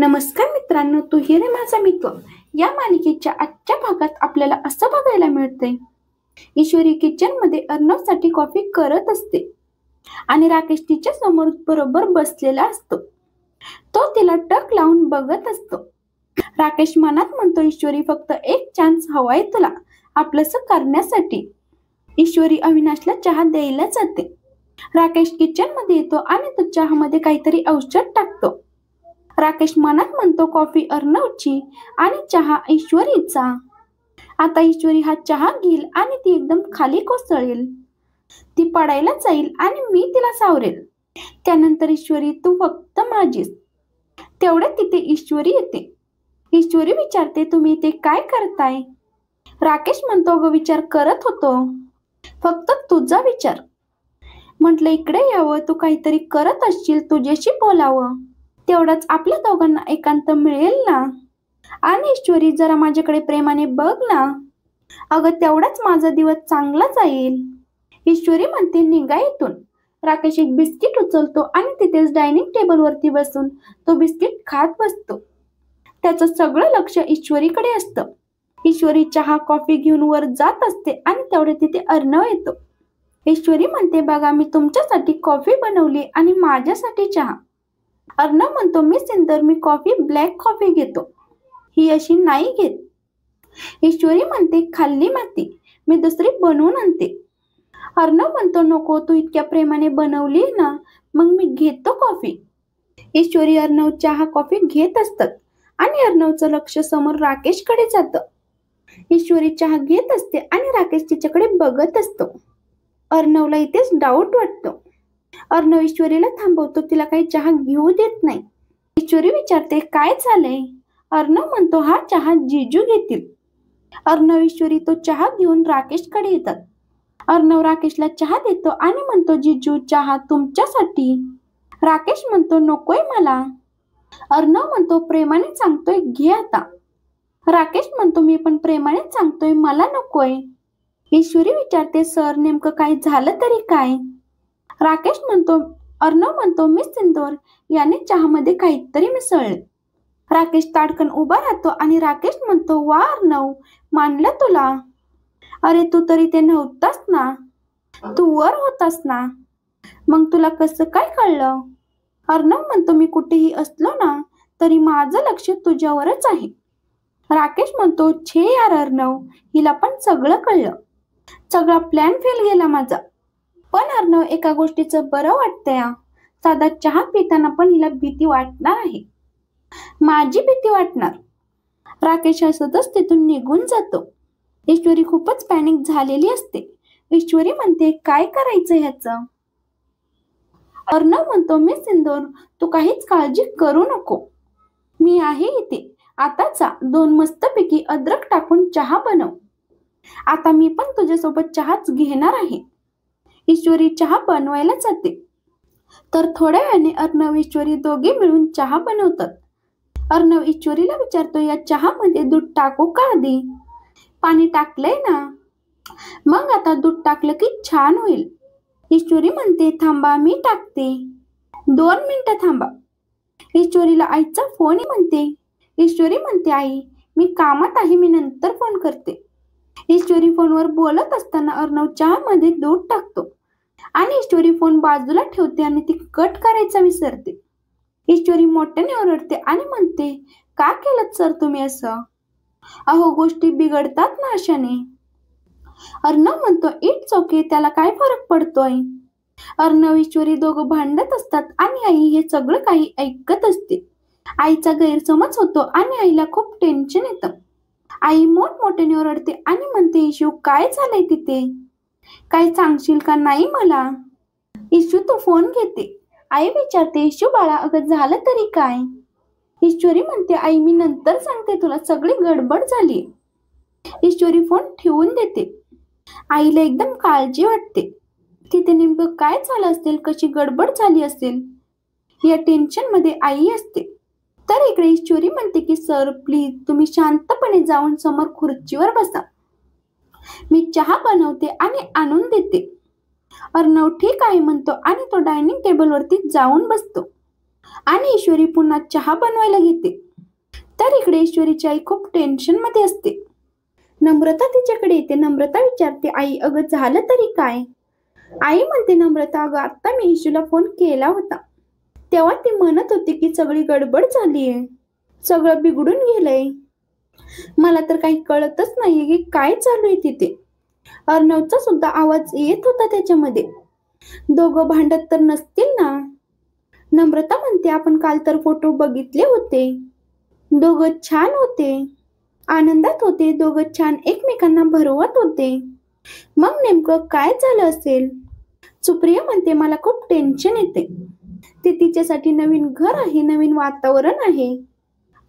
नमस्कार मित्रांनो, तू ही रे माझा मित्र या मालिकेच्या आजच्या भागात आपल्याला असं बघायला मिळतंय. ईश्वरी किचन मध्ये अर्णवसाठी कॉफी करत असते आणि राकेश तिच्या समोर बरोबर बसलेला असतो. तो तिला टक लावून बघत असतो. राकेश मनात म्हणतो, ईश्वरी फक्त एक चान्स हवाय तुला आपलंसं करण्यासाठी. ईश्वरी अविनाशला चहा द्यायला जाते. राकेश किचन मध्ये येतो आणि तो चहामध्ये काहीतरी औषध टाकतो. राकेश मनात म्हणतो, कॉफी अर्णवची आणि चहा ईश्वरीचा. आता ईश्वरी हा चहा घेईल आणि ती एकदम खाली कोसळेल. ती पडायला जाईल आणि मी तिला सावरेल. त्यानंतर ईश्वरी, तू फक्त माझीच. तेवढ्यात तिथे ईश्वरी येते. ईश्वरी विचारते, तुम्ही इथे काय करताय? राकेश म्हणतो, ग विचार करत होतो, फक्त तुझा विचार. म्हटलं इकडे यावं, तू काहीतरी करत असशील, तुझ्याशी बोलावं. तेवढाच आपल्या दोघांना एकांत मिळेल ना. आणि ईश्वरी, जरा माझ्याकडे प्रेमाने बघ ना. अगं तेवढाच माझा दिवस चांगला जाईल. ईश्वरी म्हणते, निघा इथून. राकेश एक बिस्किट उचलतो आणि तिथेच डायनिंग टेबलवरती बसून तो बिस्किट खात बसतो. त्याचं सगळं लक्ष ईश्वरीकडे असतं. ईश्वरी चहा कॉफी घेऊन वर जात असते आणि तेवढे तिथे अर्णव येतो. ईश्वरी म्हणते, बघा मी तुमच्यासाठी कॉफी बनवली आणि माझ्यासाठी चहा. अर्णव म्हणतो, मी सिंदर, मी कॉफी ब्लॅक कॉफी घेतो, ही अशी नाही घेत. ईश्वरी म्हणते, खाल्ली माती, मी दुसरी बनवून आणते. अर्णव म्हणतो, नको, तू इतक्या प्रेमाने बनवली ना, मग मी घेतो कॉफी. ईश्वरी अर्णव चहा कॉफी घेत असतात आणि अर्णवचं लक्ष समोर राकेशकडे जातं. ईश्वरी चहा घेत असते आणि राकेश तिच्याकडे बघत असतो. अर्णवला इथेच डाऊट वाटतो. अर्णव ईश्वरीला थांबवतो, तिला काही चहा घेऊ देत नाही. ईश्वरी विचारते, काय झालंय? अर्णव म्हणतो, हा चहा जीजू घेतील. अर्णव ईश्वरी तो चहा घेऊन राकेशकडे येतात. अर्णव राकेशला चहा देतो आणि म्हणतो, जीजू चहा तुमच्यासाठी. राकेश म्हणतो, नकोय मला. अर्णव म्हणतो, प्रेमाने सांगतोय, घे आता. राकेश म्हणतो, मी पण प्रेमाने सांगतोय, मला नकोय. ईश्वरी विचारते, सर नेमकं काय झालं तरी काय? राकेश म्हणतो, अर्णव म्हणतो, मिस सिंदूर याने चहामध्ये काहीतरी मिसळले. राकेश ताडकन उभा राहतो आणि राकेश म्हणतो, वा अर्णव, मानलं तुला. अरे तू तरी ते नव्हतास ना, तू वर होतास ना, मग तुला कसं काय कळलं? अर्णव म्हणतो, मी कुठेही असलो ना तरी माझं लक्ष तुझ्यावरच आहे. राकेश म्हणतो, छे यार अर्णव, हिला पण सगळं कळलं. सगळा प्लॅन फेल गेला माझा. पण अर्णव, एका गोष्टीचं बरं वाटतंय, साधा चहा पिताना पण हिला भीती वाटणार आहे, माझी भीती वाटणार. राकेश हसतच तिथून निघून जातो. ईश्वरी खूपच पॅनिक झालेली असते. ईश्वरी म्हणते, काय करायचं ह्याचं? अर्णव म्हणतो, मी सिंदूर, तू काहीच काळजी करू नको, मी आहे इथे. आता जा, 2 मस्तपैकी अद्रक टाकून चहा बनव. आता मी पण तुझ्यासोबत चहाच घेणार आहे. ईश्वरी चहा बनवायला जाते. तर थोड्या वेळाने अर्णव ईश्वरी दोघे मिळून चहा बनवतात. अर्णव ईश्वरीला विचारतो, या चहामध्ये दूध टाकू का आधी? पाणी टाकलंय ना, मग आता दूध टाकलं की छान होईल. ईश्वरी म्हणते, थांबा मी टाकते. 2 मिनिटं थांबा. ईश्वरीला आईचा फोन म्हणते. ईश्वरी म्हणते, आई मी कामात आहे, मी नंतर फोन करते. ईश्वरी फोनवर बोलत असताना अर्णव चहामध्ये दूध टाकतो आणि ईश्वरी फोन बाजूला ठेवते आणि ती कट करायचा विसरते. ईश्वरी मोठ्याने ओरडते आणि म्हणते, का केलं सर तुम्ही असं? अहो गोष्टी बिघडतात ना अशाने. अर्णव म्हणतो, इट्स ओके, त्याला काय फरक पडतोय? अर्णव ईश्वरी दोघं भांडत असतात आणि आई हे सगळं काही ऐकत असते. आईचा गैरसमज होतो आणि आईला खूप टेन्शन येतं. आई मोठमोठ्याने ओरडते आणि म्हणते, इशू काय झालंय तिथे? काय सांगशील का नाही मला? इशू तो फोन घेते. आई विचारते, इशू बाळा, अगं झालं तरी काय? ईश्वरी म्हणते, आई मी नंतर सांगते तुला, सगळी गडबड झाली. ईश्वरी फोन ठेवून देते. आईला एकदम काळजी वाटते. तिथे नेमकं काय झालं असेल, कशी गडबड झाली असेल, या टेन्शन मध्ये आई असते. तर इकडे ईश्वरी म्हणते की, सर प्लीज तुम्ही शांतपणे जाऊन समोर खुर्चीवर बसा, मी चहा बनवते आणि आणून देते. अर्णव ठीक आहे म्हणतो आणि तो डायनिंग टेबलवरती जाऊन बसतो. आणि ईश्वरी पुन्हा चहा बनवायला घेते. तर इकडे ईश्वरीची आई खूप टेन्शन मध्ये असते. नम्रता तिच्याकडे येते. नम्रता विचारते, आई अगं झालं तरी काय? आई म्हणते, नम्रता अगं आता मी ईशूला फोन केला होता, तेव्हा ती म्हणत होती की सगळी गडबड झालीये, सगळं बिघडून गेलंय. मला तर काही कळतच नाहीये की काय चालू आहे तिथे. अर्णवचा सुद्धा आवाज येत होता त्याच्यामध्ये. दोघं भांडत तर नसतील ना? नम्रता म्हणते, आपण काल तर फोटो बघितले होते, दोघं छान होते, आनंदात होते, दोघं छान एकमेकांना भरवत होते. मग नेमकं काय झालं असेल? सुप्रिया म्हणते, मला खूप टेन्शन येते. ते तिच्यासाठी नवीन घर आहे, नवीन वातावरण आहे,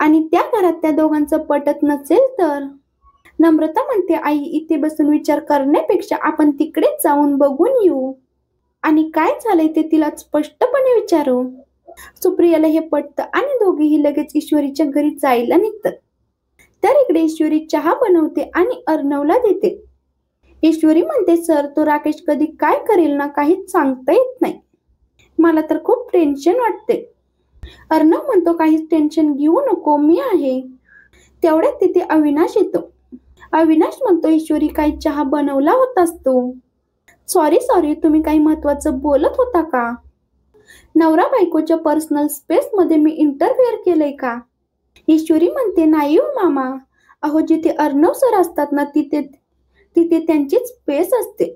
आणि त्या घरात त्या दोघांचं पटत नसेल तर? नम्रता म्हणते, आई इथे बसून विचार करण्यापेक्षा आपण तिकडेच जाऊन बघून येऊ आणि काय झालंय ते तिला स्पष्टपणे विचारू. सुप्रियाला हे पटतं आणि दोघेही लगेच ईश्वरीच्या घरी जायला निघतात. तर इकडे ईश्वरी चहा बनवते आणि अर्णवला देते. ईश्वरी म्हणते, सर तो राकेश कधी काय करेल ना काहीच सांगता येत नाही, मला तर खूप टेन्शन वाटते. अर्णव म्हणतो, काहीच टेन्शन घेऊ नको, मी आहे. तेवढ्यात तिथे अविनाश येतो. अविनाश म्हणतो, ईश्वरी काही चहा बनवला होतास तू? सॉरी, तुम्ही काही महत्वाचं बोलत होता का? नवरा बायकोच्या पर्सनल स्पेस मध्ये मी इंटरफेअर केलंय का? ईश्वरी म्हणते, नाही हो मामा, अहो जिथे अर्णव सर असतात ना तिथे तिथे त्यांची स्पेस असते.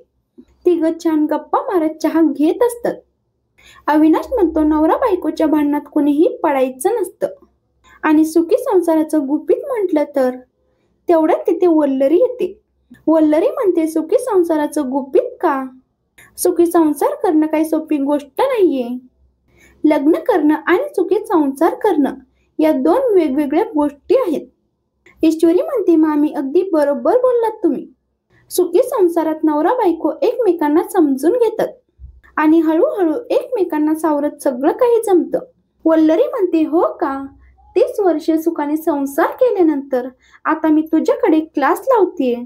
तिघं छान गप्पा मारत चहा घेत असतात. अविनाश म्हणतो, नवरा बायकोच्या भांडणात कुणीही पडायचं नसतं, आणि सुखी संसाराचं गुपित म्हटलं तर तेवढ्यात तिथे वल्लरी येते. वल्लरी म्हणते, सुखी संसाराचं गुपित का? सुखी संसार करणं काही सोपी गोष्ट नाहीये. लग्न करणं आणि सुखी संसार करणं या दोन वेगवेगळ्या गोष्टी आहेत. ईश्वरी म्हणते, मामी अगदी बरोबर बोललात तुम्ही. सुखी संसारात नवरा बायको एकमेकांना समजून घेतात आणि हळूहळू एकमेकांना सावरत सगळं काही जमतं. वल्लरी म्हणते, हो का? 30 वर्षे सुखाने संसार केल्यानंतर आता मी तुझ्याकडे क्लास लावतीये.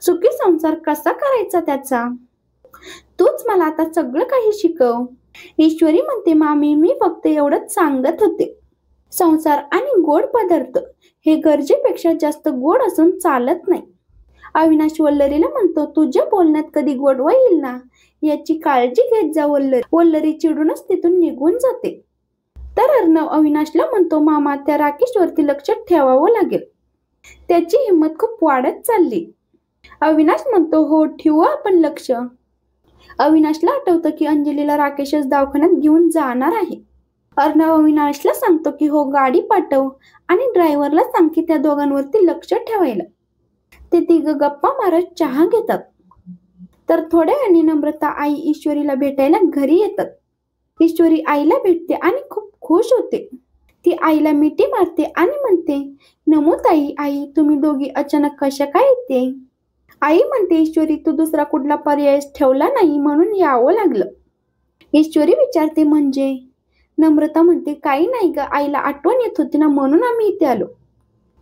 सुखी संसार कसा करायचा त्याचा, तूच मला आता सगळं काही शिकव. ईश्वरी म्हणते, मामी मी फक्त एवढंच सांगत होते. संसार आणि गोड पदार्थ हे गरजेपेक्षा जास्त गोड असून चालत नाही. अविनाश वल्लरीला म्हणतो, तुझ्या बोलण्यात कधी गोडवा येईल ना याची काळजी घेत जा वल्लरी. वल्लरी चिडूनच तिथून निघून जाते. तर अर्णव अविनाशला म्हणतो, मामा त्या राकेशवरती लक्ष ठेवावं लागेल, त्याची हिंमत खूप वाढत चालली. अविनाश म्हणतो, हो ठेवू आपण लक्ष. अविनाशला आठवतं की अंजलीला राकेशच दवाखान्यात घेऊन जाणार आहे. अर्णव अविनाशला सांगतो की हो गाडी पाठव आणि ड्रायव्हरला सांग की त्या दोघांवरती लक्ष ठेवायला. ते तिघं गप्पा मारत चहा घेतात. तर थोड्या वेळाने नम्रता आई ईश्वरीला भेटायला घरी येतात. ईश्वरी आईला भेटते आणि खूप खुश होते. ती आईला मिठी मारते आणि म्हणते, नमो ताई. आई तुम्ही दोघी अचानक कशा काय येते? आई म्हणते, ईश्वरी तू दुसरा कुठला पर्याय ठेवला नाही म्हणून यावं लागलं. ईश्वरी विचारते, म्हणजे? नम्रता म्हणते, काही नाही ग, आईला आठवण येत होती ना म्हणून आम्ही इथे आलो.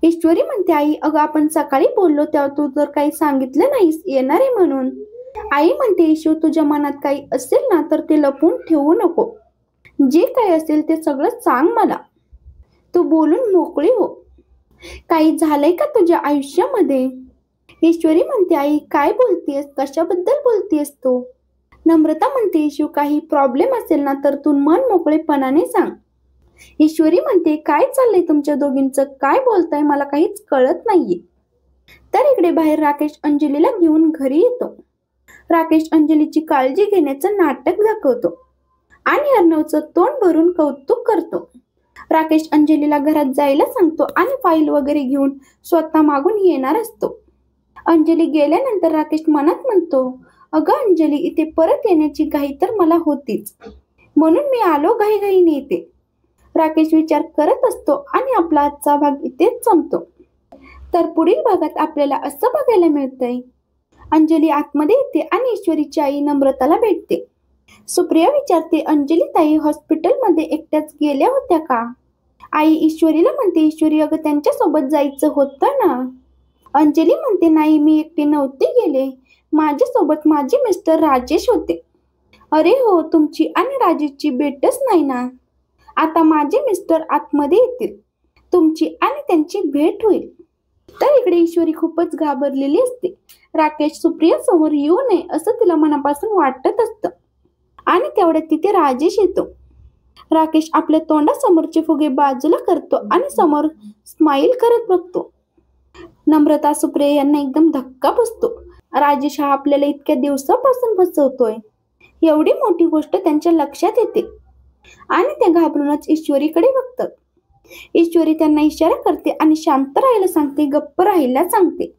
ईश्वरी म्हणते, आई अगं आपण सकाळी बोललो तेव्हा तू तर काही सांगितलं नाहीस येणार आहे म्हणून. आई म्हणते, ईशू तुझ्या मनात काही असेल ना तर ते लपवून ठेवू नको, जे काही असेल ते सगळं सांग मला, तू बोलून मोकळी हो. काही झालंय का तुझ्या आयुष्यामध्ये? ईश्वरी म्हणते, आई काय बोलतेस, कशाबद्दल बोलतेस तू? नम्रता म्हणते, ईशू काही प्रॉब्लेम असेल ना तर तू मन मोकळेपणाने सांग. ईश्वरी म्हणते, काय चाललंय तुमच्या दोघींचं, काय बोलताय, मला काहीच कळत नाहीये. तर इकडे बाहेर राकेश अंजलीला घेऊन घरी येतो. राकेश अंजलीची काळजी घेण्याचं नाटक दाखवतो आणि अर्णवचं तोंड भरून कौतुक करतो. राकेश अंजलीला घरात जायला सांगतो आणि फाईल वगैरे घेऊन स्वतः मागून येणार असतो. अंजली गेल्यानंतर राकेश मनात म्हणतो, अगं अंजली, इथे परत येण्याची घाई तर मला होतीच, म्हणून मी आलो घाईघाईने येते. राकेश विचार करत असतो आणि आपला आजचा भाग इथेच संपतो. तर पुढील भागात आपल्याला असं बघायला मिळतंय, अंजली आतमध्ये येते आणि ईश्वरीची आई नम्रताला भेटते. सुप्रिया विचारते, अंजली ताई हॉस्पिटलमध्ये एकट्याच गेल्या होत्या का? आई ईश्वरीला म्हणते, ईश्वरी अगं त्यांच्यासोबत जायचं होतं ना. अंजली म्हणते, नाही मी एकटी नव्हते गेले, माझ्यासोबत माझे मिस्टर राजेश होते. अरे हो, तुमची आणि राजेशची भेटच नाही ना. आता माझे मिस्टर आतमध्ये येतील, तुमची आणि त्यांची भेट होईल. तर इकडे ईश्वरी खूपच घाबरलेली असते. राकेश सुप्रिया समोर येऊ नये असं तिला मनापासून वाटत असतं. आणि तेवढ्यात तिथे राजेश येतो. राकेश आपल्या तोंडासमोरचे फुगे बाजूला करतो आणि समोर स्माईल करत बघतो. नम्रता सुप्रिया यांना एकदम धक्का बसतो. राजेश हा आपल्याला इतक्या दिवसापासून फसवतोय, एवढी मोठी गोष्ट त्यांच्या लक्षात येते आणि ते घाबरूनच ईश्वरीकडे बघतात. ईश्वरी त्यांना इशारा करते आणि शांत राहायला सांगते, गप्प राहायला सांगते.